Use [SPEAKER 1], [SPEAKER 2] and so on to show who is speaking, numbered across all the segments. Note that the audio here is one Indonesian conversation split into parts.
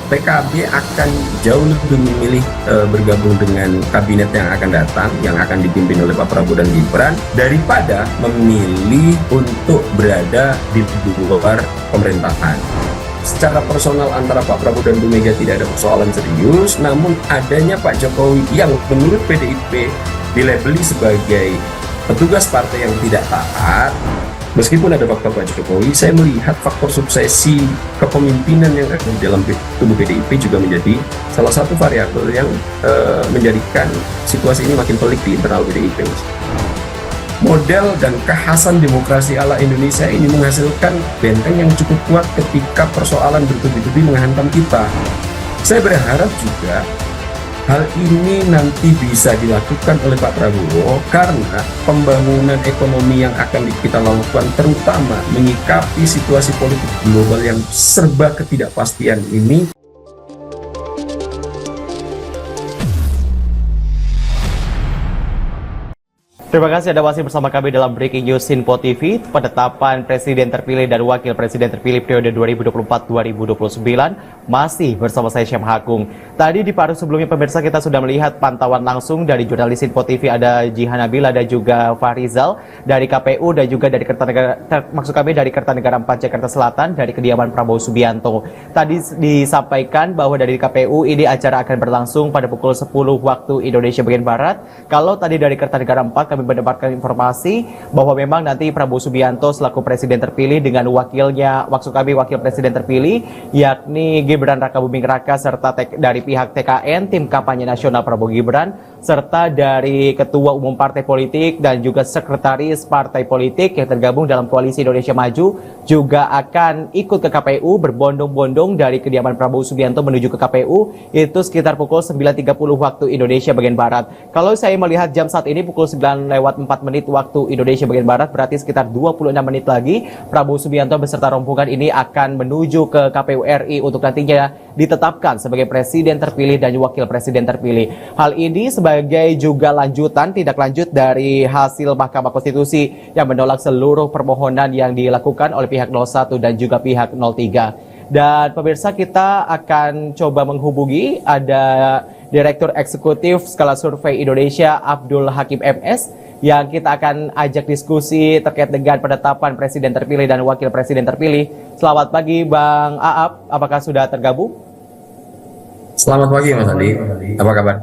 [SPEAKER 1] PKB akan jauh lebih memilih bergabung dengan kabinet yang akan datang, yang akan dipimpin oleh Pak Prabowo dan Gibran, daripada memilih untuk berada di luar pemerintahan. Secara personal antara Pak Prabowo dan Bu Mega tidak ada persoalan serius, namun adanya Pak Jokowi yang menurut PDIP dilabeli sebagai petugas partai yang tidak taat. Meskipun ada faktor Pak Jokowi, saya melihat faktor suksesi kepemimpinan yang ada di dalam tubuh PDIP juga menjadi salah satu variabel yang menjadikan situasi ini makin pelik di internal PDIP. Model dan kekhasan demokrasi ala Indonesia ini menghasilkan benteng yang cukup kuat ketika persoalan bertubi-tubi menghantam kita. Saya berharap juga hal ini nanti bisa dilakukan oleh Pak Prabowo karena pembangunan ekonomi yang akan kita lakukan, terutama menyikapi situasi politik global yang serba ketidakpastian ini.
[SPEAKER 2] Terima kasih Anda masih bersama kami dalam Breaking News Sinpo TV. Penetapan Presiden terpilih dan Wakil Presiden terpilih periode 2024-2029 masih bersama saya Syam Hakung. Tadi di paruh sebelumnya pemirsa kita sudah melihat pantauan langsung dari jurnalis Sinpo TV, ada Jihan Nabila dan juga Fahrizal dari KPU dan juga dari dari Kertanegara 4 Jakarta Selatan dari kediaman Prabowo Subianto. Tadi disampaikan bahwa dari KPU ini acara akan berlangsung pada pukul 10 waktu Indonesia bagian Barat. Kalau tadi dari Kertanegara 4 kami mendapatkan informasi bahwa memang nanti Prabowo Subianto selaku presiden terpilih dengan wakilnya, maksud kami wakil presiden terpilih, yakni Gibran Rakabuming Raka, serta dari pihak TKN, tim kampanye nasional Prabowo Gibran, serta dari ketua umum partai politik dan juga sekretaris partai politik yang tergabung dalam koalisi Indonesia Maju juga akan ikut ke KPU berbondong-bondong dari kediaman Prabowo Subianto menuju ke KPU, itu sekitar pukul 9.30 waktu Indonesia bagian Barat. Kalau saya melihat jam saat ini pukul 9:04 waktu Indonesia bagian Barat, berarti sekitar 26 menit lagi Prabowo Subianto beserta rombongan ini akan menuju ke KPU RI untuk nantinya ditetapkan sebagai presiden terpilih dan wakil presiden terpilih. Hal ini sebagai juga lanjutan, tindak lanjut dari hasil Mahkamah Konstitusi yang menolak seluruh permohonan yang dilakukan oleh pihak 01 dan juga pihak 03. Dan pemirsa, kita akan coba menghubungi ada Direktur Eksekutif Skala Survei Indonesia Abdul Hakim MS yang kita akan ajak diskusi terkait dengan penetapan presiden terpilih dan wakil presiden terpilih. Selamat pagi Bang Aap, apakah sudah tergabung?
[SPEAKER 1] Selamat pagi Mas Andi, apa kabar?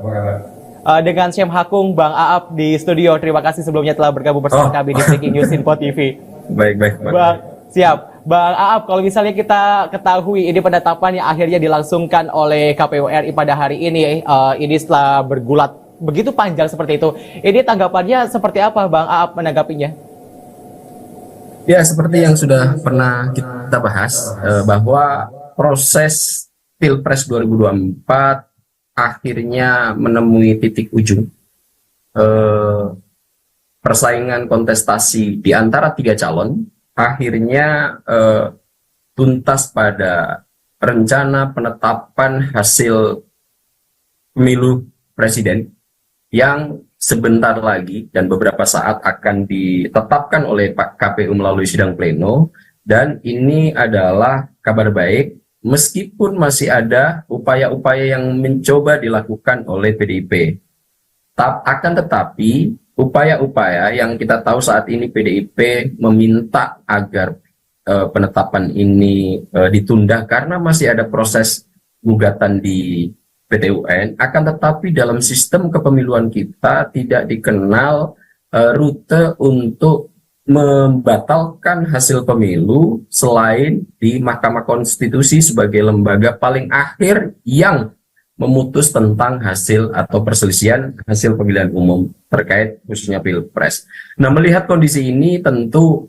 [SPEAKER 2] Dengan Syam Hakung, Bang Aap di studio. Terima kasih sebelumnya telah bergabung bersama kami di Breaking News Sinpo TV.
[SPEAKER 1] Baik.
[SPEAKER 2] Bang, siap. Bang Aap, kalau misalnya kita ketahui ini penetapan yang akhirnya dilangsungkan oleh KPU RI pada hari ini setelah bergulat begitu panjang seperti itu. Ini tanggapannya seperti apa Bang Aap menanggapinya?
[SPEAKER 1] Ya, seperti yang sudah pernah kita bahas, bahwa proses Pilpres 2024 akhirnya menemui titik ujung. Persaingan kontestasi di antara 3 calon akhirnya tuntas pada rencana penetapan hasil pemilu presiden yang sebentar lagi dan beberapa saat akan ditetapkan oleh Pak KPU melalui sidang pleno. Dan ini adalah kabar baik meskipun masih ada upaya-upaya yang mencoba dilakukan oleh PDIP. Akan tetapi upaya-upaya yang kita tahu saat ini PDIP meminta agar penetapan ini ditunda karena masih ada proses gugatan di PT UN. Akan tetapi dalam sistem kepemiluan kita tidak dikenal rute untuk membatalkan hasil pemilu selain di Mahkamah Konstitusi sebagai lembaga paling akhir yang memutus tentang hasil atau perselisihan hasil pemilihan umum terkait khususnya Pilpres. Nah, melihat kondisi ini tentu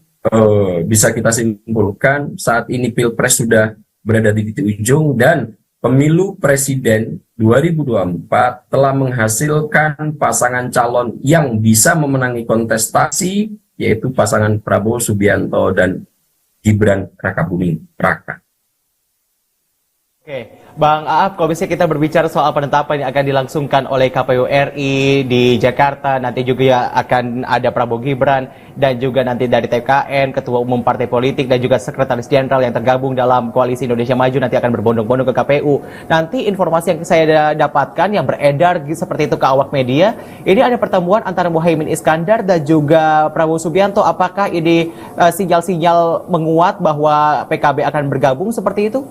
[SPEAKER 1] bisa kita simpulkan saat ini Pilpres sudah berada di titik ujung dan pemilu presiden 2024 telah menghasilkan pasangan calon yang bisa memenangi kontestasi, yaitu pasangan Prabowo Subianto dan Gibran Rakabuming Raka.
[SPEAKER 2] Oke, Bang Aap, kalau misalnya kita berbicara soal penetapan yang akan dilangsungkan oleh KPU RI di Jakarta, nanti juga ya akan ada Prabowo Gibran dan juga nanti dari TKN, Ketua Umum Partai Politik dan juga Sekretaris Jenderal yang tergabung dalam Koalisi Indonesia Maju nanti akan berbondong-bondong ke KPU. Nanti informasi yang saya dapatkan yang beredar seperti itu ke awak media, ini ada pertemuan antara Muhaimin Iskandar dan juga Prabowo Subianto. Apakah ini sinyal-sinyal menguat bahwa PKB akan bergabung seperti itu?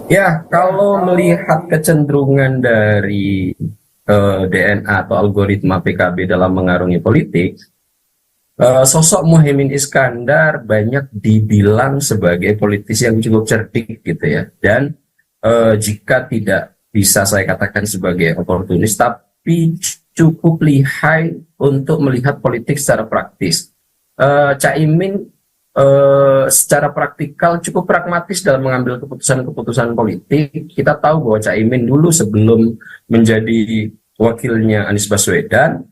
[SPEAKER 1] Ya, kalau melihat kecenderungan dari DNA atau algoritma PKB dalam mengarungi politik, sosok Muhaimin Iskandar banyak dibilang sebagai politisi yang cukup cerdik gitu ya. Dan jika tidak bisa saya katakan sebagai oportunis, tapi cukup lihai untuk melihat politik secara praktis. Caimin secara praktikal cukup pragmatis dalam mengambil keputusan-keputusan politik. Kita tahu bahwa Caimin dulu sebelum menjadi wakilnya Anies Baswedan,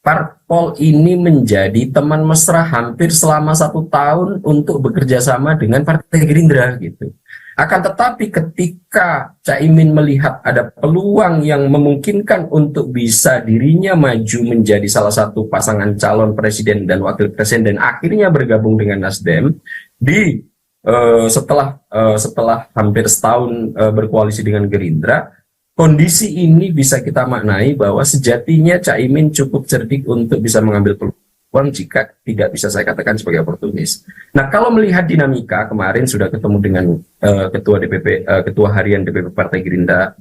[SPEAKER 1] parpol ini menjadi teman mesra hampir selama 1 tahun untuk bekerja sama dengan Partai Gerindra gitu. Akan tetapi ketika Caimin melihat ada peluang yang memungkinkan untuk bisa dirinya maju menjadi salah satu pasangan calon presiden dan wakil presiden dan akhirnya bergabung dengan Nasdem setelah hampir setahun berkoalisi dengan Gerindra, kondisi ini bisa kita maknai bahwa sejatinya Caimin cukup cerdik untuk bisa mengambil peluang jika tidak bisa saya katakan sebagai oportunis. Nah, kalau melihat dinamika kemarin sudah ketemu dengan ketua harian DPP Partai Gerindra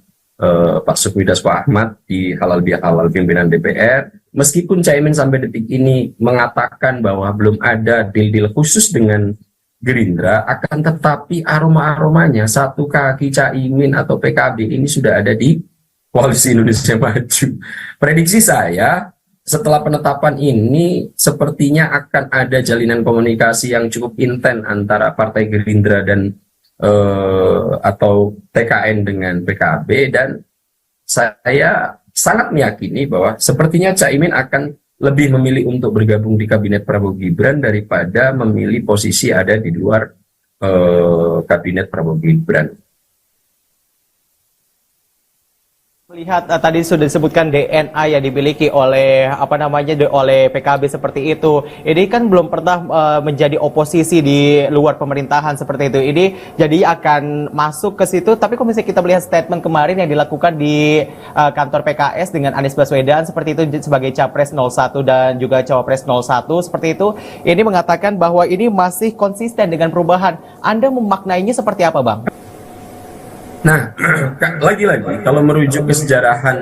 [SPEAKER 1] Pak Sukmidas Pak Ahmad di halal bihalal pimpinan DPR. Meskipun Caimin sampai detik ini mengatakan bahwa belum ada deal-deal khusus dengan Gerindra, akan tetapi aroma-aromanya satu kaki Caimin atau PKB ini sudah ada di Koalisi Indonesia Maju. Prediksi saya, setelah penetapan ini sepertinya akan ada jalinan komunikasi yang cukup intens antara Partai Gerindra dan atau TKN dengan PKB, dan saya sangat meyakini bahwa sepertinya Caimin akan lebih memilih untuk bergabung di kabinet Prabowo Gibran daripada memilih posisi ada di luar kabinet Prabowo Gibran.
[SPEAKER 2] Melihat tadi sudah disebutkan DNA yang dimiliki oleh oleh PKB seperti itu. Ini kan belum pernah menjadi oposisi di luar pemerintahan seperti itu. Ini jadi akan masuk ke situ. Tapi kalau misalnya kita melihat statement kemarin yang dilakukan di kantor PKS dengan Anies Baswedan seperti itu sebagai Capres 01 dan juga Cawapres 01 seperti itu. Ini mengatakan bahwa ini masih konsisten dengan perubahan. Anda memaknainya seperti apa, Bang?
[SPEAKER 1] Nah, lagi-lagi kalau merujuk ke sejarahan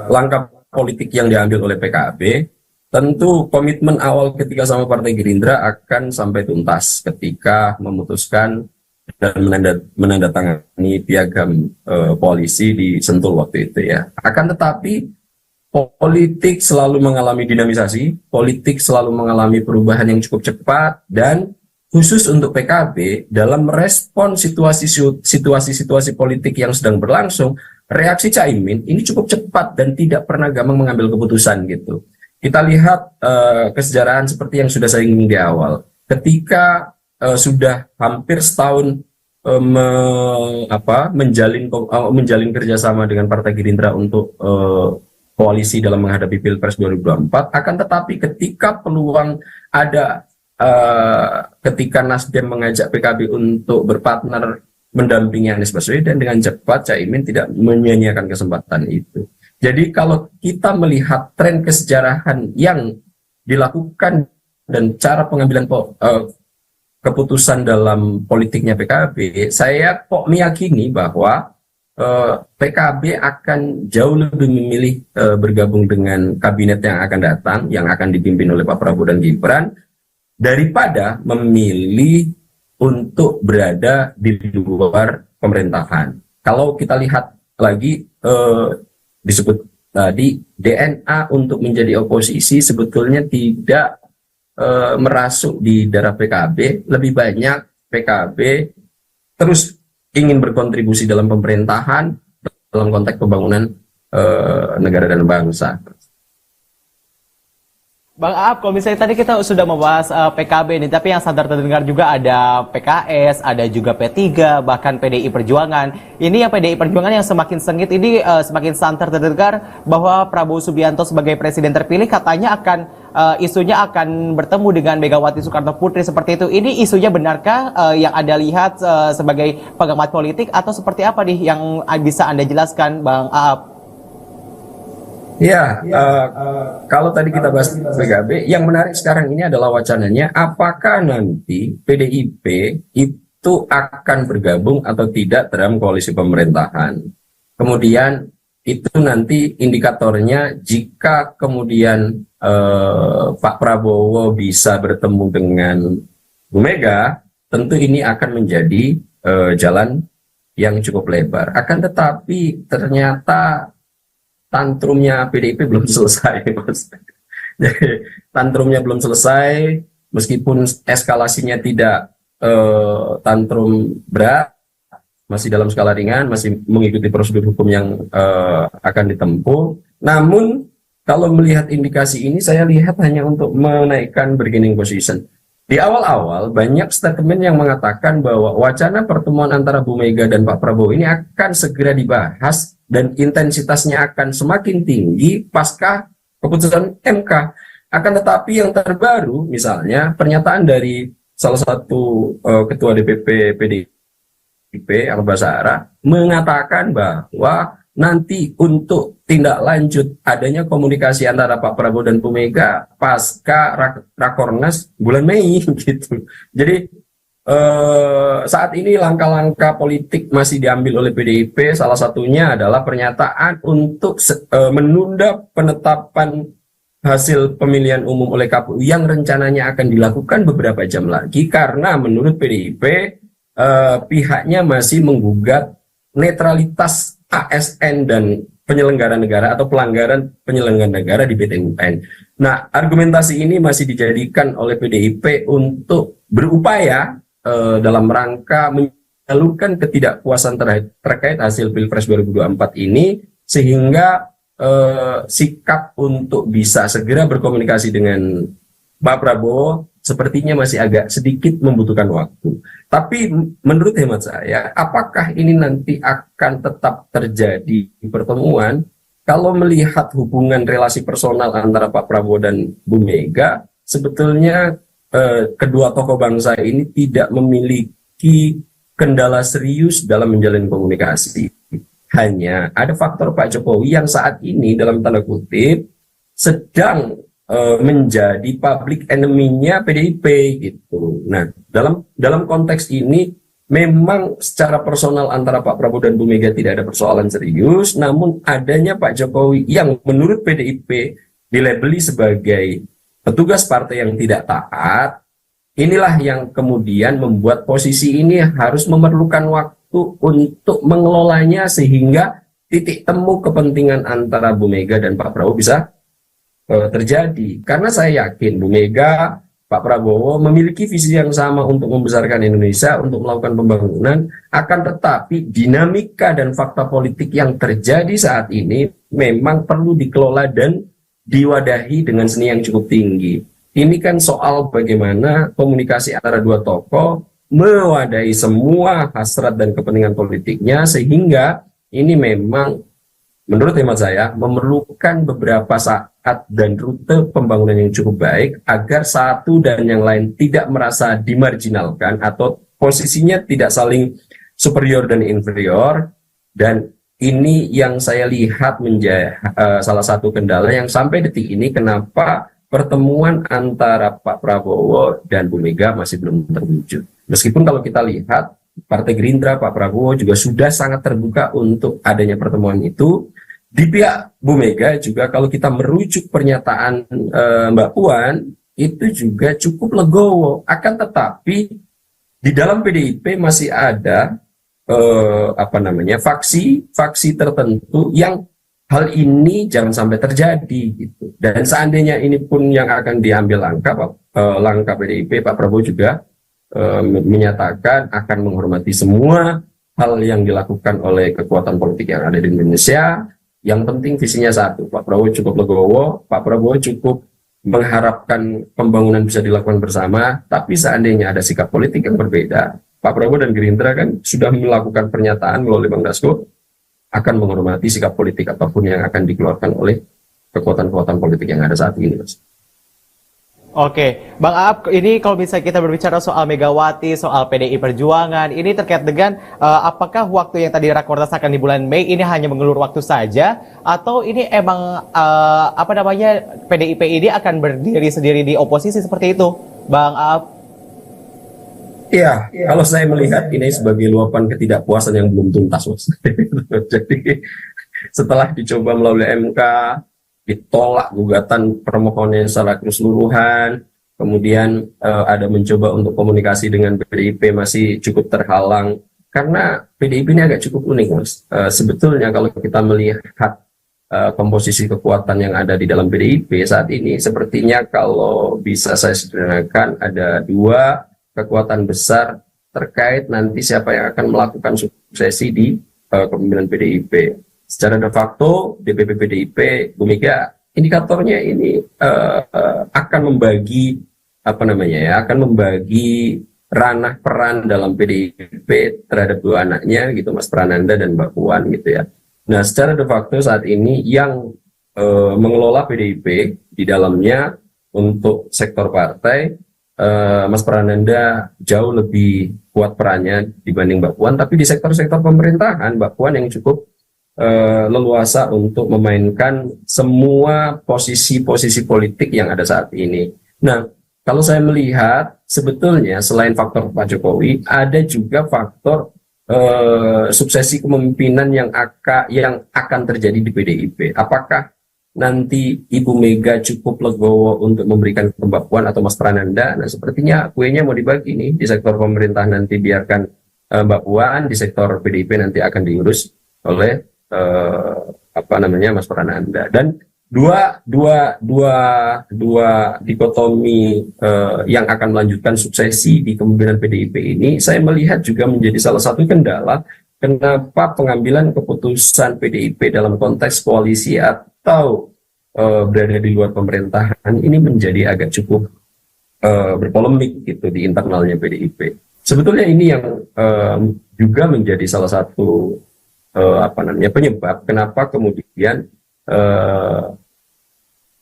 [SPEAKER 1] langkah politik yang diambil oleh PKB, tentu komitmen awal ketika sama Partai Gerindra akan sampai tuntas ketika memutuskan dan menandatangani piagam koalisi di Sentul waktu itu ya. Akan tetapi politik selalu mengalami dinamisasi, politik selalu mengalami perubahan yang cukup cepat, dan khusus untuk PKB dalam merespon situasi politik yang sedang berlangsung, reaksi Caimin ini cukup cepat dan tidak pernah gampang mengambil keputusan gitu. Kita lihat kesejarahan seperti yang sudah saya ingin di awal. Ketika sudah hampir setahun menjalin kerjasama dengan Partai Gerindra untuk koalisi dalam menghadapi Pilpres 2024, akan tetapi ketika peluang ada ketika Nasdem mengajak PKB untuk berpartner mendampingi Anies Baswedan, dengan cepat Caimin tidak menyia-nyiakan kesempatan itu. Jadi kalau kita melihat tren kesejarahan yang dilakukan dan cara pengambilan keputusan dalam politiknya PKB, saya kok meyakini bahwa PKB akan jauh lebih memilih bergabung dengan kabinet yang akan datang, yang akan dipimpin oleh Pak Prabowo dan Gibran, daripada memilih untuk berada di luar pemerintahan. Kalau kita lihat lagi disebut tadi DNA untuk menjadi oposisi sebetulnya tidak merasuk di darah PKB. Lebih banyak PKB terus ingin berkontribusi dalam pemerintahan dalam konteks pembangunan negara dan bangsa.
[SPEAKER 2] Bang Aap, kalau misalnya tadi kita sudah membahas PKB nih, tapi yang sadar terdengar juga ada PKS, ada juga P3, bahkan PDI Perjuangan. Ini yang PDI Perjuangan yang semakin sengit ini semakin santer terdengar bahwa Prabowo Subianto sebagai presiden terpilih katanya akan isunya akan bertemu dengan Megawati Soekarno Putri seperti itu. Ini isunya benarkah yang Anda lihat sebagai pengamat politik atau seperti apa nih yang bisa Anda jelaskan, Bang Aap?
[SPEAKER 1] Ya, kalau tadi kita bahas PKB, yang menarik sekarang ini adalah wacananya apakah nanti PDIP itu akan bergabung atau tidak dalam koalisi pemerintahan. Kemudian itu nanti indikatornya jika kemudian Pak Prabowo bisa bertemu dengan Bu Mega, tentu ini akan menjadi jalan yang cukup lebar. Akan tetapi ternyata tantrumnya PDIP belum selesai, Mas. Jadi, tantrumnya belum selesai, meskipun eskalasinya tidak tantrum berat, masih dalam skala ringan, masih mengikuti prosedur hukum yang akan ditempuh. Namun, kalau melihat indikasi ini, saya lihat hanya untuk menaikkan bargaining position. Di awal-awal, banyak statement yang mengatakan bahwa wacana pertemuan antara Bu Mega dan Pak Prabowo ini akan segera dibahas dan intensitasnya akan semakin tinggi pasca keputusan MK. Akan tetapi yang terbaru, misalnya pernyataan dari salah satu ketua DPP PDIP, Al Basara, mengatakan bahwa nanti untuk tindak lanjut adanya komunikasi antara Pak Prabowo dan Bu Mega pasca Rakornas bulan Mei gitu. Jadi saat ini langkah-langkah politik masih diambil oleh PDIP, salah satunya adalah pernyataan untuk menunda penetapan hasil pemilihan umum oleh KPU yang rencananya akan dilakukan beberapa jam lagi karena menurut PDIP pihaknya masih menggugat netralitas ASN dan penyelenggara negara atau pelanggaran penyelenggara negara di PT UN. Nah, argumentasi ini masih dijadikan oleh PDIP untuk berupaya dalam rangka menyalurkan ketidakpuasan terkait hasil Pilpres 2024 ini, sehingga sikap untuk bisa segera berkomunikasi dengan Pak Prabowo sepertinya masih agak sedikit membutuhkan waktu. Tapi menurut hemat saya, apakah ini nanti akan tetap terjadi pertemuan? Kalau melihat hubungan relasi personal antara Pak Prabowo dan Bu Mega, sebetulnya kedua tokoh bangsa ini tidak memiliki kendala serius dalam menjalin komunikasi. Hanya ada faktor Pak Jokowi yang saat ini dalam tanda kutip sedang menjadi public enemy-nya PDIP gitu. Nah, dalam konteks ini memang secara personal antara Pak Prabowo dan Bu Mega tidak ada persoalan serius, namun adanya Pak Jokowi yang menurut PDIP dilabeli sebagai petugas partai yang tidak taat, inilah yang kemudian membuat posisi ini harus memerlukan waktu untuk mengelolanya sehingga titik temu kepentingan antara Bu Mega dan Pak Prabowo bisa terjadi. Karena saya yakin Bu Mega, Pak Prabowo memiliki visi yang sama untuk membesarkan Indonesia, untuk melakukan pembangunan, akan tetapi dinamika dan fakta politik yang terjadi saat ini memang perlu dikelola dan diwadahi dengan seni yang cukup tinggi. Ini kan soal bagaimana komunikasi antara dua tokoh mewadahi semua hasrat dan kepentingan politiknya, sehingga ini memang menurut hemat saya memerlukan beberapa saat dan rute pembangunan yang cukup baik agar satu dan yang lain tidak merasa dimarginalkan atau posisinya tidak saling superior dan inferior. Dan ini yang saya lihat menjadi salah satu kendala yang sampai detik ini kenapa pertemuan antara Pak Prabowo dan Bu Mega masih belum terwujud. Meskipun kalau kita lihat Partai Gerindra, Pak Prabowo juga sudah sangat terbuka untuk adanya pertemuan itu. Di pihak Bu Mega juga kalau kita merujuk pernyataan Mbak Puan, itu juga cukup legowo. Akan tetapi di dalam PDIP masih ada faksi tertentu yang hal ini jangan sampai terjadi gitu. Dan seandainya ini pun yang akan diambil langkah PDIP, Pak Prabowo juga menyatakan akan menghormati semua hal yang dilakukan oleh kekuatan politik yang ada di Indonesia. Yang penting visinya satu, Pak Prabowo cukup legowo, Pak Prabowo cukup mengharapkan pembangunan bisa dilakukan bersama, tapi seandainya ada sikap politik yang berbeda, Pak Prabowo dan Gerindra kan sudah melakukan pernyataan melalui Bang Dasko akan menghormati sikap politik apapun yang akan dikeluarkan oleh kekuatan-kekuatan politik yang ada saat ini, Mas.
[SPEAKER 2] Oke, Bang Aap, ini kalau misalnya kita berbicara soal Megawati, soal PDI Perjuangan, ini terkait dengan apakah waktu yang tadi rakornas akan di bulan Mei ini hanya mengelur waktu saja, atau ini emang PDIP ini akan berdiri sendiri di oposisi seperti itu, Bang Aap?
[SPEAKER 1] Iya, kalau saya melihat ini sebagai luapan ketidakpuasan yang belum tuntas, Mas. Jadi setelah dicoba melalui MK, ditolak gugatan permohonannya secara keseluruhan, kemudian ada mencoba untuk komunikasi dengan PDIP masih cukup terhalang, karena PDIP ini agak cukup unik, Mas. Sebetulnya kalau kita melihat komposisi kekuatan yang ada di dalam PDIP saat ini, sepertinya kalau bisa saya sederhanakan ada dua kekuatan besar terkait nanti siapa yang akan melakukan suksesi di kepemimpinan PDIP. Secara de facto DPP PDIP Bu Mega indikatornya ini akan membagi akan membagi ranah peran dalam PDIP terhadap dua anaknya gitu, Mas Prananda dan Mbak Puan gitu ya. Nah, secara de facto saat ini yang mengelola PDIP di dalamnya untuk sektor partai, Mas Prananda jauh lebih kuat perannya dibanding Mbak Puan, tapi di sektor-sektor pemerintahan Mbak Puan yang cukup leluasa untuk memainkan semua posisi-posisi politik yang ada saat ini. Nah, kalau saya melihat sebetulnya selain faktor Pak Jokowi, ada juga faktor suksesi kepemimpinan yang akan terjadi di PDIP. Apakah nanti Ibu Mega cukup legowo untuk memberikan ke Mbak Puan atau Mas Prananda? Nah, sepertinya kuenya mau dibagi nih. Di sektor pemerintah nanti biarkan Mbak Puan, di sektor PDIP nanti akan diurus oleh Mas Prananda. Dan dua dikotomi yang akan melanjutkan suksesi di kepemimpinan PDIP ini saya melihat juga menjadi salah satu kendala kenapa pengambilan keputusan PDIP dalam konteks koalisi atau berada di luar pemerintahan ini menjadi agak cukup berpolemik gitu di internalnya PDIP. Sebetulnya ini yang juga menjadi salah satu penyebab kenapa kemudian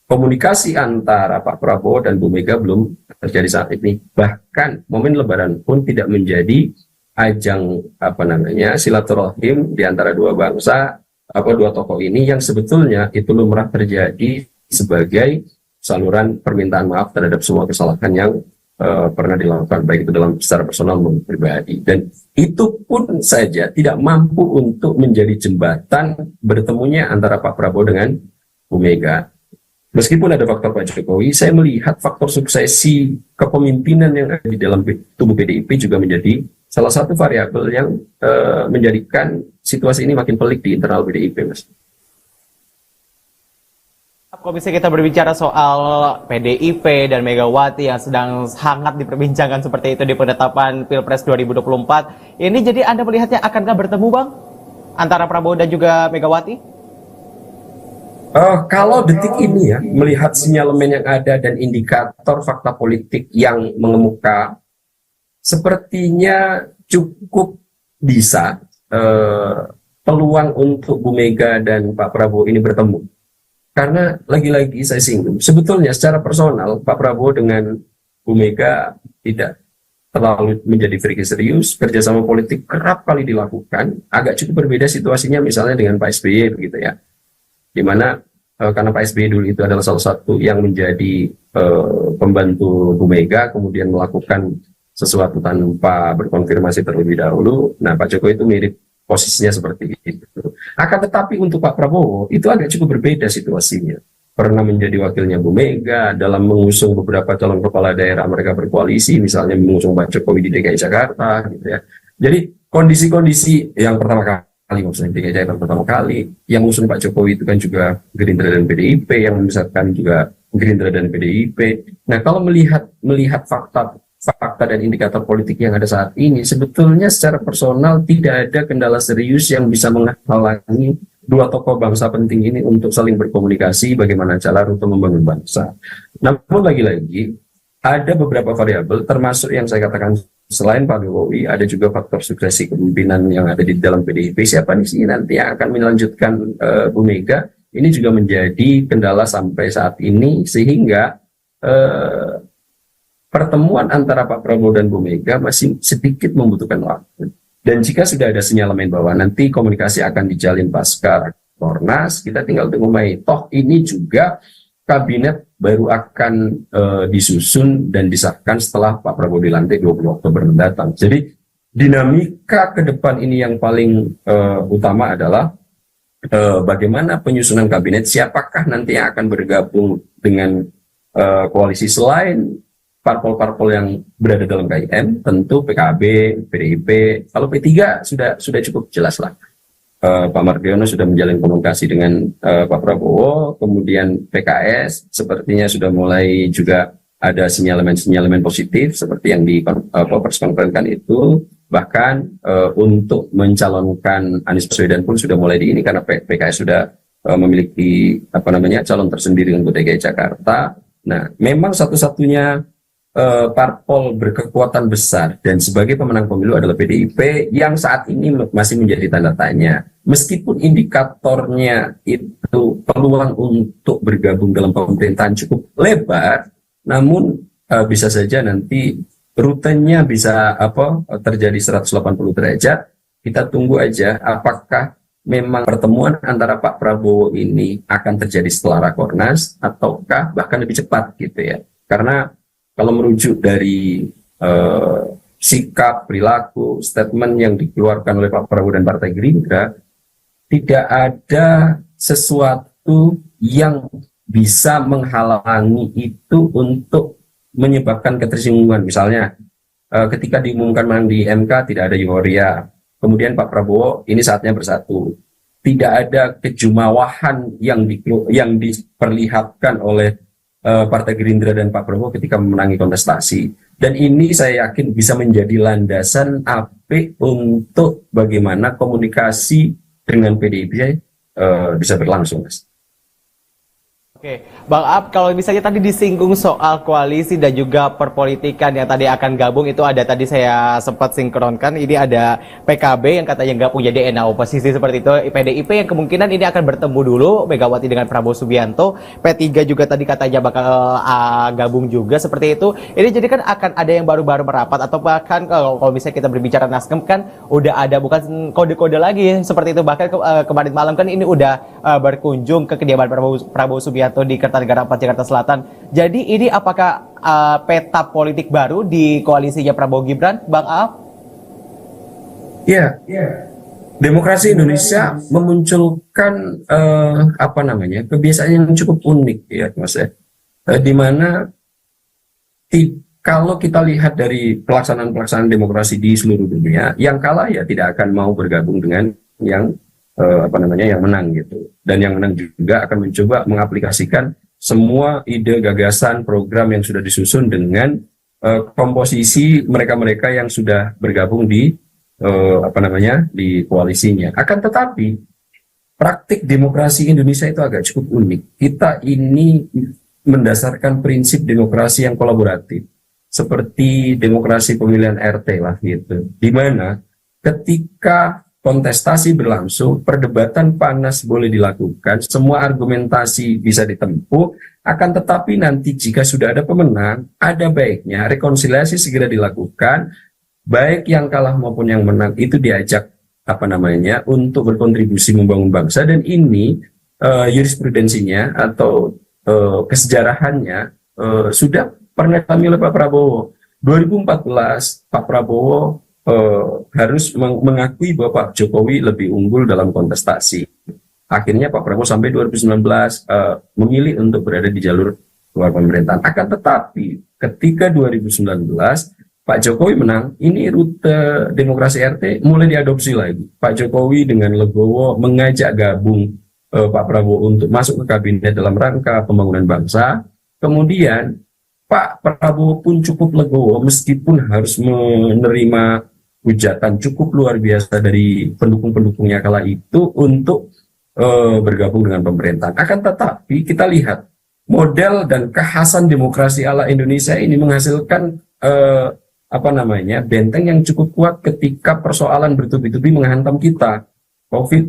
[SPEAKER 1] komunikasi antara Pak Prabowo dan Bu Mega belum terjadi saat ini. Bahkan momen Lebaran pun tidak menjadi ajang silaturahim di antara dua bangsa, dua tokoh ini yang sebetulnya itu lumrah terjadi sebagai saluran permintaan maaf terhadap semua kesalahan yang pernah dilakukan, baik itu dalam secara personal maupun pribadi. Dan itu pun saja tidak mampu untuk menjadi jembatan bertemunya antara Pak Prabowo dengan Bu Mega. Meskipun ada faktor Pak Jokowi, saya melihat faktor suksesi kepemimpinan yang ada di dalam tubuh PDIP juga menjadi salah satu variabel yang menjadikan situasi ini makin pelik di internal PDIP, Mas.
[SPEAKER 2] Kalau misalnya kita berbicara soal PDIP dan Megawati yang sedang hangat diperbincangkan seperti itu di penetapan Pilpres 2024, ini jadi Anda melihatnya akankah bertemu, Bang, antara Prabowo dan juga Megawati?
[SPEAKER 1] Kalau detik ini ya, melihat sinyalemen yang ada dan indikator fakta politik yang mengemuka, sepertinya cukup bisa peluang untuk Bu Mega dan Pak Prabowo ini bertemu. Karena lagi-lagi saya singgung, sebetulnya secara personal Pak Prabowo dengan Bu Mega tidak terlalu menjadi friksi serius, kerjasama politik kerap kali dilakukan, agak cukup berbeda situasinya misalnya dengan Pak SBY begitu ya, dimana karena Pak SBY dulu itu adalah salah satu yang menjadi pembantu Bu Mega, kemudian melakukan sesuatu tanpa berkonfirmasi terlebih dahulu. Nah, Pak Jokowi itu mirip posisinya seperti itu. Akan tetapi untuk Pak Prabowo itu agak cukup berbeda situasinya. Pernah menjadi wakilnya Bu Mega dalam mengusung beberapa calon kepala daerah mereka berkoalisi, misalnya mengusung Pak Jokowi di DKI Jakarta, gitu ya. Jadi kondisi-kondisi yang pertama kali, maksudnya DKI Jakarta pertama kali, yang mengusung Pak Jokowi itu kan juga Gerindra dan PDIP, yang memisahkan juga Gerindra dan PDIP. Nah, kalau melihat fakta dan indikator politik yang ada saat ini, sebetulnya secara personal tidak ada kendala serius yang bisa menghalangi dua tokoh bangsa penting ini untuk saling berkomunikasi bagaimana cara untuk membangun bangsa. Namun lagi-lagi ada beberapa variabel termasuk yang saya katakan selain Pak Jokowi ada juga faktor suksesi kepemimpinan yang ada di dalam PDIP. Siapa nih sih nanti yang akan melanjutkan Bu Mega? Ini juga menjadi kendala sampai saat ini sehingga pertemuan antara Pak Prabowo dan Bu Mega masih sedikit membutuhkan waktu. Dan jika sudah ada sinyalemen bahwa nanti komunikasi akan dijalin pasca Rakornas, kita tinggal tunggu Mei. Toh ini juga kabinet baru akan disusun dan disahkan setelah Pak Prabowo dilantik 20 Oktober mendatang. Jadi dinamika ke depan ini yang paling utama adalah bagaimana penyusunan kabinet, siapakah nanti yang akan bergabung dengan koalisi selain parpol-parpol yang berada dalam KIM, tentu PKB, PDIP, kalau P3 sudah cukup jelas lah. Pak Mardiono sudah menjalin komunikasi dengan Pak Prabowo, kemudian PKS sepertinya sudah mulai juga ada sinyalemen-sinyalemen positif seperti yang diperskonferensikan itu. Bahkan untuk mencalonkan Anies Baswedan pun sudah mulai ini karena PKS sudah memiliki calon tersendiri untuk DKI Jakarta. Nah, memang satu-satunya parpol berkekuatan besar dan sebagai pemenang pemilu adalah PDIP yang saat ini masih menjadi tanda tanya. Meskipun indikatornya itu peluang untuk bergabung dalam pemerintahan cukup lebar, namun bisa saja nanti rutenya bisa terjadi 180 derajat. Kita tunggu aja apakah memang pertemuan antara Pak Prabowo ini akan terjadi setelah Rakornas ataukah bahkan lebih cepat gitu ya. Karena kalau merujuk dari sikap, perilaku, statement yang dikeluarkan oleh Pak Prabowo dan Partai Gerindra, tidak ada sesuatu yang bisa menghalangi itu untuk menyebabkan ketersinggungan. Misalnya, ketika diumumkan menang di MK tidak ada euforia. Kemudian Pak Prabowo ini saatnya bersatu. Tidak ada kejumawahan yang diperlihatkan oleh Partai Gerindra dan Pak Prabowo ketika memenangi kontestasi. Dan ini saya yakin bisa menjadi landasan apik untuk bagaimana komunikasi dengan PDIP bisa berlangsung, Mas.
[SPEAKER 2] Oke, Bang Ab, kalau misalnya tadi disinggung soal koalisi dan juga perpolitikan yang tadi akan gabung, itu ada tadi saya sempat sinkronkan, ini ada PKB yang katanya gabung jadi DNA oposisi seperti itu, PDIP yang kemungkinan ini akan bertemu dulu, Megawati dengan Prabowo Subianto, P3 juga tadi katanya bakal gabung juga seperti itu. Ini jadi kan akan ada yang baru-baru merapat, atau bahkan kalau misalnya kita berbicara Nasdem kan udah ada bukan kode-kode lagi seperti itu, bahkan kemarin malam kan ini udah berkunjung ke kediaman Prabowo Subianto di Kertanegara 4 Jakarta Selatan. Jadi ini apakah peta politik baru di koalisinya Prabowo Gibran, Bang Aap?
[SPEAKER 1] Ya, demokrasi Indonesia memunculkan kebiasaan yang cukup unik ya, Mas ya. Di mana kalau kita lihat dari pelaksanaan demokrasi di seluruh dunia, yang kalah ya tidak akan mau bergabung dengan yang yang menang gitu. Dan yang menang juga akan mencoba mengaplikasikan semua ide, gagasan, program yang sudah disusun dengan komposisi mereka-mereka yang sudah bergabung di di koalisinya. Akan tetapi praktik demokrasi Indonesia itu agak cukup unik. Kita ini mendasarkan prinsip demokrasi yang kolaboratif, seperti demokrasi pemilihan RT lah gitu. Di mana ketika kontestasi berlangsung, perdebatan panas boleh dilakukan, semua argumentasi bisa ditempuh, akan tetapi nanti jika sudah ada pemenang, ada baiknya rekonsiliasi segera dilakukan, baik yang kalah maupun yang menang itu diajak untuk berkontribusi membangun bangsa. Dan ini jurisprudensinya atau kesejarahannya sudah pernah dialami oleh Pak Prabowo. 2014 Pak Prabowo harus mengakui bahwa Pak Jokowi lebih unggul dalam kontestasi. Akhirnya Pak Prabowo sampai 2019 memilih untuk berada di jalur luar pemerintahan. Akan tetapi ketika 2019 Pak Jokowi menang, ini rute demokrasi RT mulai diadopsi lagi. Pak Jokowi dengan legowo mengajak gabung Pak Prabowo untuk masuk ke kabinet dalam rangka pembangunan bangsa. Kemudian Pak Prabowo pun cukup legowo meskipun harus menerima hujatan cukup luar biasa dari pendukung-pendukungnya kala itu untuk bergabung dengan pemerintahan. Akan tetapi kita lihat model dan kekhasan demokrasi ala Indonesia ini menghasilkan benteng yang cukup kuat ketika persoalan bertubi-tubi menghantam kita. COVID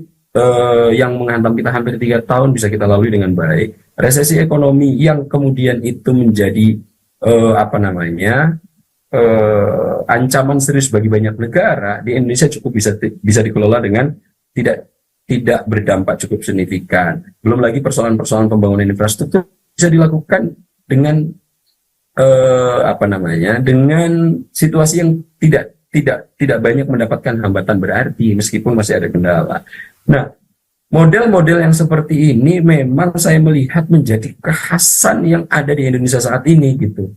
[SPEAKER 1] yang menghantam kita hampir 3 tahun bisa kita lalui dengan baik. Resesi ekonomi yang kemudian itu menjadi ancaman serius bagi banyak negara, di Indonesia cukup bisa dikelola dengan tidak berdampak cukup signifikan. Belum lagi persoalan-persoalan pembangunan infrastruktur bisa dilakukan dengan dengan situasi yang tidak banyak mendapatkan hambatan berarti meskipun masih ada kendala. Nah, model-model yang seperti ini memang saya melihat menjadi kekhasan yang ada di Indonesia saat ini gitu.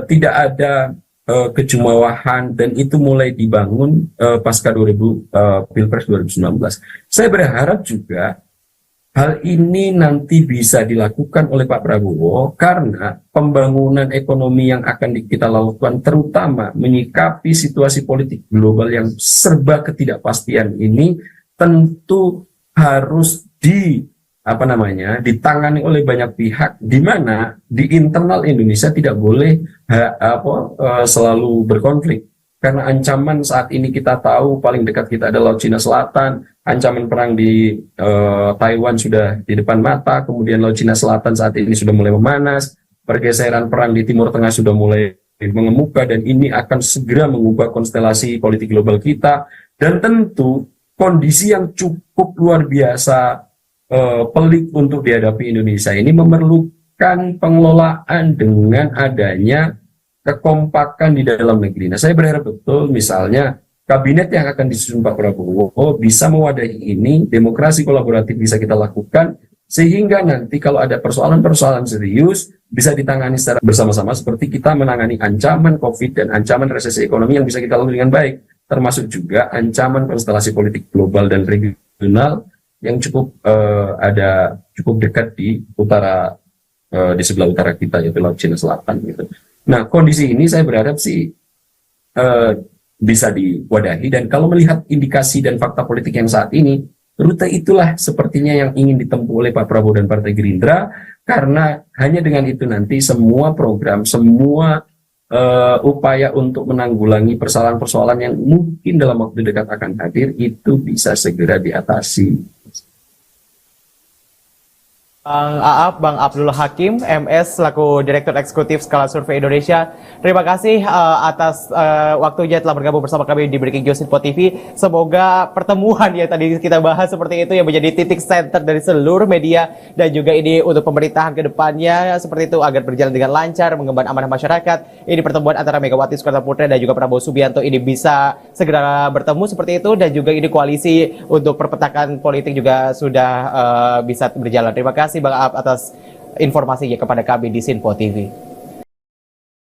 [SPEAKER 1] Tidak ada kejumawahan dan itu mulai dibangun pasca Pilpres 2019. Saya berharap juga hal ini nanti bisa dilakukan oleh Pak Prabowo karena pembangunan ekonomi yang akan kita lakukan terutama menyikapi situasi politik global yang serba ketidakpastian ini tentu harus ditangani oleh banyak pihak, di mana di internal Indonesia tidak boleh selalu berkonflik. Karena ancaman saat ini kita tahu paling dekat kita adalah Laut Cina Selatan, ancaman perang di Taiwan sudah di depan mata, kemudian Laut Cina Selatan saat ini sudah mulai memanas, pergeseran perang di Timur Tengah sudah mulai mengemuka, dan ini akan segera mengubah konstelasi politik global kita, dan tentu kondisi yang cukup luar biasa pelik untuk dihadapi Indonesia ini memerlukan pengelolaan dengan adanya kekompakan di dalam negeri. Nah, saya berharap betul misalnya kabinet yang akan disusun Pak Prabowo bisa mewadahi ini, demokrasi kolaboratif bisa kita lakukan, sehingga nanti kalau ada persoalan-persoalan serius bisa ditangani secara bersama-sama seperti kita menangani ancaman COVID dan ancaman resesi ekonomi yang bisa kita lalui dengan baik, termasuk juga ancaman konstelasi politik global dan regional yang cukup dekat di di sebelah utara kita, yaitu Laut Cina Selatan gitu. Nah, kondisi ini saya berharap sih bisa diwadahi, dan kalau melihat indikasi dan fakta politik yang saat ini, rute itulah sepertinya yang ingin ditempuh oleh Pak Prabowo dan Partai Gerindra, karena hanya dengan itu nanti semua program, semua upaya untuk menanggulangi persoalan-persoalan yang mungkin dalam waktu dekat akan hadir itu bisa segera diatasi.
[SPEAKER 2] Bang Aap, Bang Abdul Hakim, MS, selaku Direktur Eksekutif Skala Survei Indonesia. Terima kasih atas waktunya telah bergabung bersama kami di Breaking News Info TV. Semoga pertemuan yang tadi kita bahas seperti itu yang menjadi titik center dari seluruh media, dan juga ini untuk pemerintahan ke depannya seperti itu agar berjalan dengan lancar, mengemban amanah masyarakat. Ini pertemuan antara Megawati Soekarnoputri dan juga Prabowo Subianto ini bisa segera bertemu seperti itu, dan juga ini koalisi untuk perpetakan politik juga sudah bisa berjalan. Terima kasih Bang Aap atas informasinya kepada kami di Sinpo TV.